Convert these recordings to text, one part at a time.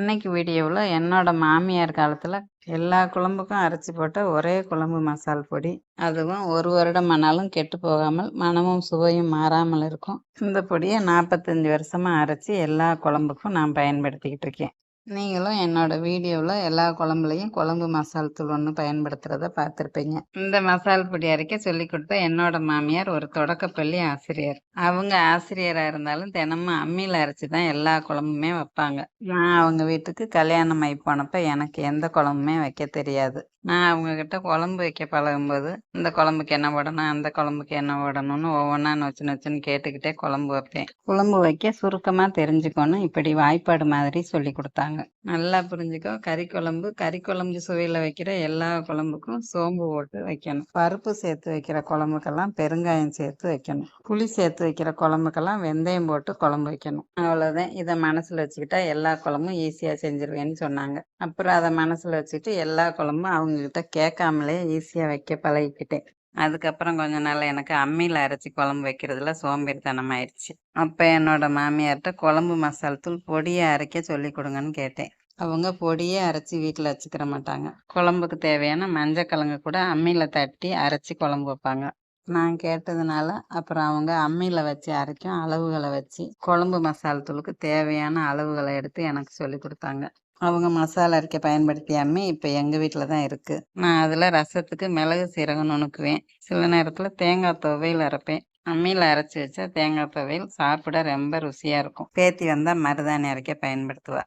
இன்னைக்கு வீடியோவில் என்னோட மாமியார் காலத்தில் எல்லா குழம்புக்கும் அரைச்சி போட்ட ஒரே குழம்பு மசால் பொடி, அதுவும் ஒரு வருடம் ஆனாலும் கெட்டு போகாமல் மனமும் சுவையும் மாறாமல் இருக்கும். இந்த பொடியை 45 வருஷமாக அரைச்சி எல்லா குழம்புக்கும் நான் பயன்படுத்திக்கிட்டு இருக்கேன். நீங்களும் என்னோட வீடியோவில் எல்லா குழம்புலையும் குழம்பு மசால் தூள் ஒன்று பயன்படுத்துகிறத பார்த்துருப்பீங்க. இந்த மசால் பொடி அரைக்க சொல்லி கொடுத்த என்னோட மாமியார் ஒரு தொடக்கப்பள்ளி ஆசிரியர். அவங்க ஆசிரியராக இருந்தாலும் தினமும் அம்மியில் அரைச்சி தான் எல்லா குழம்புமே வைப்பாங்க. நான் அவங்க வீட்டுக்கு கல்யாணம் ஆகி போனப்ப எனக்கு எந்த குழம்புமே வைக்க தெரியாது. நான் அவங்கக்கிட்ட குழம்பு வைக்க பழகும்போது இந்த குழம்புக்கு என்ன போடணும், அந்த குழம்புக்கு என்ன போடணும்னு ஒவ்வொன்றா நொச்சு நொச்சுன்னு கேட்டுக்கிட்டே குழம்பு வைப்பேன். குழம்பு வைக்க சுருக்கமாக தெரிஞ்சுக்கணும், இப்படி வாய்ப்பாடு மாதிரி சொல்லி கொடுத்தாங்க. நல்லா புரிஞ்சுக்கோ. கறி குழம்பு சுவையில் வைக்கிற எல்லா குழம்புக்கும் சோம்பு போட்டு வைக்கணும். பருப்பு சேர்த்து வைக்கிற குழம்புக்கெல்லாம் பெருங்காயம் சேர்த்து வைக்கணும். புளி சேர்த்து வைக்கிற குழம்புக்கெல்லாம் வெந்தயம் போட்டு குழம்பு வைக்கணும். அவ்வளோதான். இதை மனசில் வச்சுக்கிட்டா எல்லா குழம்பும் ஈஸியாக செஞ்சிருவேன்னு சொன்னாங்க. அப்புறம் அதை மனசில் வச்சுக்கிட்டு எல்லா குழம்பும் அவங்கக்கிட்ட கேட்காமலே ஈஸியாக வைக்க பழகிக்கிட்டேன். அதுக்கப்புறம் கொஞ்ச நாள் எனக்கு அம்மியில் அரைச்சி குழம்பு வைக்கிறதுல சோம்பேறித்தனம் ஆயிடுச்சு. அப்போ என்னோட மாமியார்கிட்ட குழம்பு மசால் தூள் பொடியை அரைக்க சொல்லி கொடுங்கன்னு கேட்டேன். அவங்க பொடியே அரைச்சி வீட்டில் வச்சுக்கிற மாட்டாங்க. குழம்புக்கு தேவையான மஞ்சக்கிழங்கு கூட அம்மியில் தட்டி அரைச்சி குழம்பு வைப்பாங்க. நான் கேட்டதுனால அப்புறம் அவங்க அம்மியில் வச்சு அரைக்கும் அளவுகளை வச்சு குழம்பு மசால் தூளுக்கு தேவையான அளவுகளை எடுத்து எனக்கு சொல்லி கொடுத்தாங்க. அவங்க மசாலா அரைக்க பயன்படுத்திய அம்மி இப்போ எங்கள் வீட்டில் தான் இருக்குது. நான் அதில் ரசத்துக்கு மிளகு சீரகம் நுணுக்குவேன். சில நேரத்தில் தேங்காய் துவையல் அரைப்பேன். அம்மியில் அரைச்சி வச்சா தேங்காய் துவையல் சாப்பிட ரொம்ப ருசியாக இருக்கும். பேத்தி வந்தால் மருதாணி அரைக்க பயன்படுத்துவா.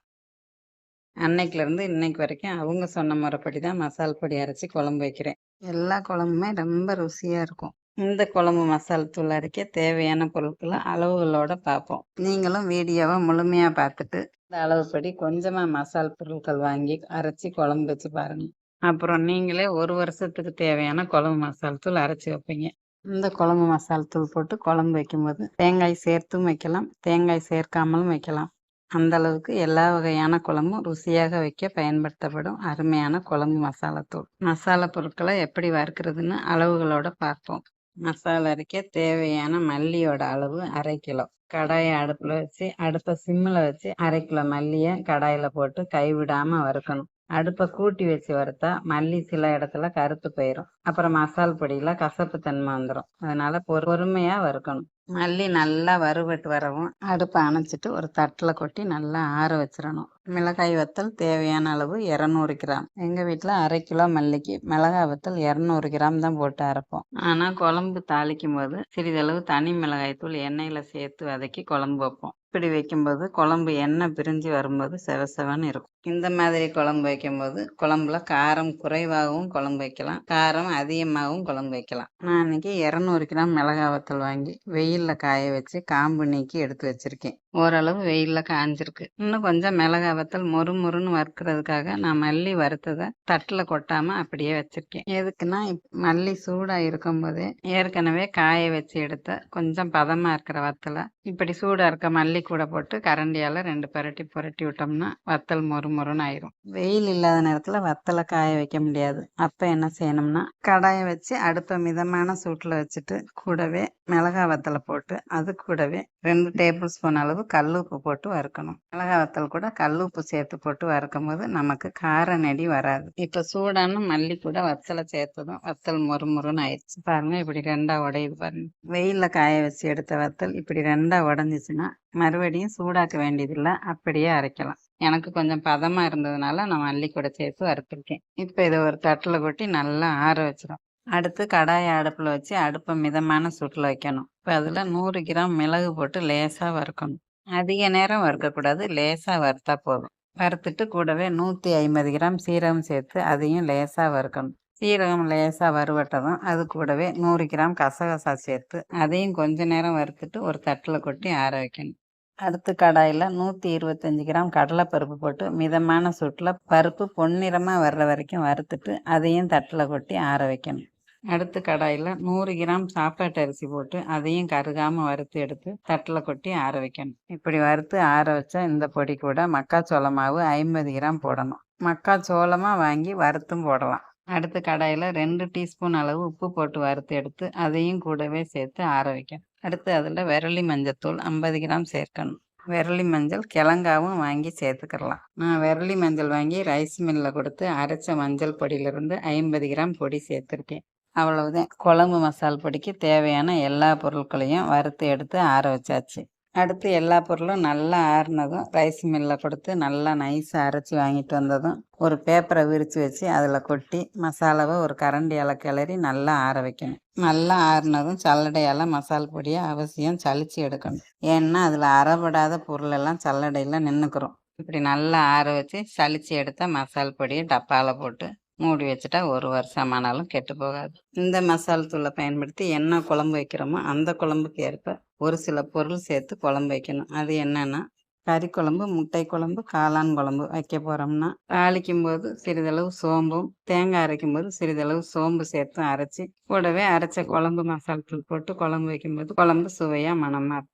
அன்னைக்கிலேருந்து இன்னைக்கு வரைக்கும் அவங்க சொன்ன முறைப்படி தான் மசால் பொடி அரைச்சி குழம்பு வைக்கிறேன். எல்லா குழம்புமே ரொம்ப ருசியாக இருக்கும். இந்த குழம்பு மசால் தூள் அரைக்க தேவையான பொருட்களை அளவுகளோட பார்ப்போம். நீங்களும் வீடியோவை முழுமையாக பார்த்துட்டு இந்த அளவுப்படி கொஞ்சமாக மசால் பொருட்கள் வாங்கி அரைச்சி குழம்பு வச்சு பாருங்கள். அப்புறம் நீங்களே ஒரு வருஷத்துக்கு தேவையான குழம்பு மசால் தூள் அரைச்சி வைப்பீங்க. இந்த குழம்பு மசால் தூள் போட்டு குழம்பு வைக்கும்போது தேங்காய் சேர்த்தும் வைக்கலாம், தேங்காய் சேர்க்காமலும் வைக்கலாம். அந்த அளவுக்கு எல்லா வகையான குழம்பும் ருசியாக வைக்க பயன்படுத்தப்படும் அருமையான குழம்பு மசாலாத்தூள். மசாலா பொருட்களை எப்படி வறுக்கிறதுன்னு அளவுகளோட பார்ப்போம். மசாலா அரைக்க தேவையான மல்லியோட அளவு 1/2 கிலோ. கடாயை அடுப்பில் வச்சு அடுப்பை சிம்மில் வச்சு 1/2 கிலோ மல்லியை கடாயில் போட்டு கைவிடாமல் வறுக்கணும். அடுப்பை கூட்டி வச்சு வறுத்தா மல்லி சில இடத்துல கருத்து போயிடும். அப்புறம் மசால் பொடியில் கசப்பு தன்மை வந்துடும். அதனால பொறுமையாக வறுக்கணும். மல்லி நல்லா வறுபட்டு வரவும் அடுப்பை அணைச்சிட்டு ஒரு தட்டில் கொட்டி நல்லா ஆற வச்சிடணும். மிளகாய் வத்தல் தேவையான அளவு 200 கிராம். எங்கள் வீட்டில் 1/2 கிலோ மல்லிக்கு மிளகாய் வத்தல் 200 கிராம் தான் போட்டு அரைப்போம். ஆனால் குழம்பு தாளிக்கும் போது சிறிதளவு தனி மிளகாய் தூள் எண்ணெயில் சேர்த்து வதக்கி குழம்பு வைப்போம். இப்படி வைக்கும்போது குழம்பு எண்ணெய் பிரிஞ்சு வரும்போது செவசெவன்னு இருக்கும். இந்த மாதிரி குழம்பு வைக்கும்போது குழம்புல காரம் குறைவாகவும் குழம்பு வைக்கலாம், காரம் அதிகமாகவும் குழம்பு வைக்கலாம். நான் இன்னைக்கு 200 கிராம் மிளகாய் வத்தல் வாங்கி வெயிலில் காய வச்சு காம்பு நீக்கி எடுத்து வச்சிருக்கேன். ஓரளவு வெயிலில் காஞ்சிருக்கு. இன்னும் கொஞ்சம் மிளகாய் வத்தல் மொறுன்னு வறுக்கிறதுக்காக நான் மல்லி வறுத்ததை தட்டில் கொட்டாமல் அப்படியே வச்சிருக்கேன். எதுக்குன்னா மல்லி சூடாக இருக்கும்போதே ஏற்கனவே காய வச்சு எடுத்த கொஞ்சம் பதமாக இருக்கிற வத்தலை இப்படி சூடாக இருக்க மல்லி கூட போட்டு கரண்டியால் 2 புரட்டி விட்டோம்னா வத்தல் மொறுன்னு ஆயிரும். வெயில் இல்லாத நேரத்தில் வத்தலை காய வைக்க முடியாது. அப்போ என்ன செய்யணும்னா கடாயை வச்சு அடுப்பை மிதமான சூட்டில் வச்சுட்டு கூடவே மிளகாய் வத்தலை போட்டு அது கூடவே 2 டேபிள் ஸ்பூன் அளவு கல்லுப்பு போட்டு வறுக்கணும். மிளகாய் வத்தல் கூட கல்லுப்பு சேர்த்து போட்டு வறுக்கும் போது நமக்கு கார நெடி வராது. இப்போ சூடான மல்லி கூட வத்தலை சேர்த்ததும் வத்தல் மொறுன்னு ஆயிடுச்சு. பாருங்க, இப்படி 2ஆ உடையுது பாருங்க. வெயிலில் காய வச்சு எடுத்த வத்தல் இப்படி 2ஆ உடஞ்சிச்சுன்னா மறுபடியும் சூடாக்க வேண்டியதில்லை, அப்படியே அரைக்கலாம். எனக்கு கொஞ்சம் பதமாக இருந்ததுனால நான் மல்லி கூட சேர்த்து வறுத்துருக்கேன். இப்போ இதை ஒரு தட்டில் கொட்டி நல்லா ஆற வச்சிடும். அடுத்து கடாயை அடுப்பில் வச்சு அடுப்பை மிதமான சூட்டில் வைக்கணும். இப்போ அதில் 100 கிராம் மிளகு போட்டு லேசாக வறுக்கணும். அதிக நேரம் வறுக்கக்கூடாது, லேசாக வறுத்தா போதும். வறுத்துட்டு கூடவே 150 கிராம் சீரகம் சேர்த்து அதையும் லேசாக வறுக்கணும். சீரகம் லேசாக வறுவட்டதும் அது கூடவே 100 கிராம் கசகசா சேர்த்து அதையும் கொஞ்ச நேரம் வறுத்துட்டு ஒரு தட்டில் கொட்டி ஆற வைக்கணும். அடுத்து கடாயில் 125 கிராம் கடலைப்பருப்பு போட்டு மிதமான சூட்டில் பருப்பு பொன்னிறமாக வர்ற வரைக்கும் வறுத்துட்டு அதையும் தட்டில் கொட்டி ஆற வைக்கணும். அடுத்து கடாயில் 100 கிராம் சாப்பாட்டு அரிசி போட்டு அதையும் கருகாமல் வறுத்து எடுத்து தட்டில் கொட்டி ஆற வைக்கணும். இப்படி வறுத்து ஆற வச்சா இந்த பொடி கூட மக்காச்சோள மாவு 50 கிராம் போடணும். மக்காச்சோளமாக வாங்கி வறுத்தும் போடலாம். அடுத்து கடாயில் 2 டீஸ்பூன் அளவு உப்பு போட்டு வறுத்து எடுத்து அதையும் கூடவே சேர்த்து ஆற வைக்கணும். அடுத்து அதில் விரலி மஞ்சத்தூள் 50 கிராம் சேர்க்கணும். விரலி மஞ்சள் கிழங்காவும் வாங்கி சேர்த்துக்கிறலாம். நான் விரலி மஞ்சள் வாங்கி ரைஸ் மில்லில் கொடுத்து அரைச்ச மஞ்சள் பொடியிலிருந்து 50 கிராம் பொடி சேர்த்துருக்கேன். அவ்வளவுதான். குழம்பு மசால் பொடிக்கு தேவையான எல்லா பொருட்களையும் வறுத்து எடுத்து ஆற வச்சாச்சு. அடுத்து எல்லா பொருளும் நல்லா ஆறுனதும் ரைஸ் மில்லில் கொடுத்து நல்லா நைஸாக அரைச்சி வாங்கிட்டு வந்ததும் ஒரு பேப்பரை விரித்து வச்சு அதில் கொட்டி மசாலாவை ஒரு கரண்டியால் கிளறி நல்லா ஆற வைக்கணும். நல்லா ஆறுனதும் சல்லடையால் மசால் பொடியை அவசியம் சலிச்சு எடுக்கணும். ஏன்னா அதில் அறப்படாத பொருளெல்லாம் சல்லடையில் நின்றுக்கிறோம். இப்படி நல்லா ஆற வச்சு சலிச்சு எடுத்த மசால் பொடியை டப்பாவில் போட்டு மூடி வச்சுட்டா 1 வருஷமானாலும் கெட்டு போகாது. இந்த மசால் தூளை பயன்படுத்தி என்ன குழம்பு வைக்கிறோமோ அந்த குழம்புக்கு ஏற்ப ஒரு சில பொருள் சேர்த்து குழம்பு வைக்கணும். அது என்னன்னா, கறி குழம்பு, முட்டை குழம்பு, காளான் குழம்பு வைக்க போகிறோம்னா தாளிக்கும் போது சிறிதளவு சோம்பும், தேங்காய் அரைக்கும் போது சிறிதளவு சோம்பு சேர்த்து அரைச்சி கூடவே அரைச்ச குழம்பு மசால் தூள் போட்டு குழம்பு வைக்கும்போது குழம்பு சுவையாக மணமாக இருக்கும்.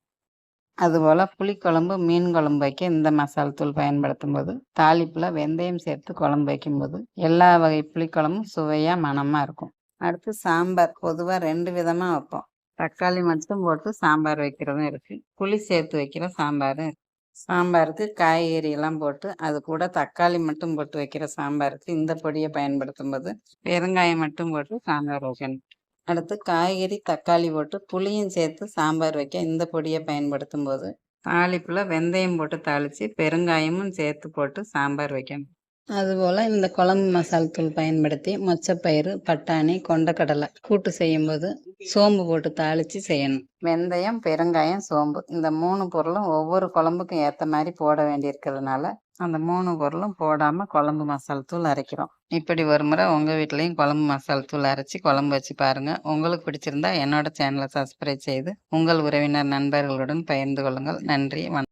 அதுபோல் புளிக்குழம்பு, மீன் குழம்பு வைக்க இந்த மசால் தூள் பயன்படுத்தும் போது தாளிப்பில் வெந்தயம் சேர்த்து குழம்பு வைக்கும்போது எல்லா வகை புளிக்குழம்பும் சுவையாக மணமாக இருக்கும். அடுத்து சாம்பார் பொதுவாக 2 விதமாக வைப்போம். தக்காளி மட்டும் போட்டு சாம்பார் வைக்கிறதும் இருக்குது, புளி சேர்த்து வைக்கிற சாம்பாரும் இருக்குது. சாம்பாருக்கு காய்கறி எல்லாம் போட்டு அது கூட தக்காளி மட்டும் போட்டு வைக்கிற சாம்பாருக்கு இந்த பொடியை பயன்படுத்தும் போது பெருங்காயம் மட்டும் போட்டு சாம்பார் வைக்கணும். அடுத்து காய்கறி, தக்காளி போட்டு புளியும் சேர்த்து சாம்பார் வைக்க இந்த பொடியை பயன்படுத்தும் போது தாளிப்பில் வெந்தயம் போட்டு தாளித்து பெருங்காயமும் சேர்த்து போட்டு சாம்பார் வைக்கணும். அதுபோல் இந்த குழம்பு மசால் தூள் பயன்படுத்தி மொச்சப்பயிறு, பட்டாணி, கொண்டக்கடலை கூட்டு செய்யும்போது சோம்பு போட்டு தாளித்து செய்யணும். வெந்தயம், பெருங்காயம், சோம்பு இந்த 3 பொருளும் ஒவ்வொரு குழம்புக்கும் ஏற்ற மாதிரி போட வேண்டியிருக்கிறதுனால அந்த 3 பொருளும் போடாமல் குழம்பு மசால் தூள் அரைக்கிறோம். இப்படி ஒரு முறை உங்கள் வீட்லேயும் குழம்பு மசால் தூள் அரைச்சி குழம்பு வச்சு பாருங்கள். உங்களுக்கு பிடிச்சிருந்தா என்னோட சேனலை சப்ஸ்கிரைப் செய்து உங்கள் உறவினர் நண்பர்களுடன் பகிர்ந்து கொள்ளுங்கள். நன்றி, வணக்கம்.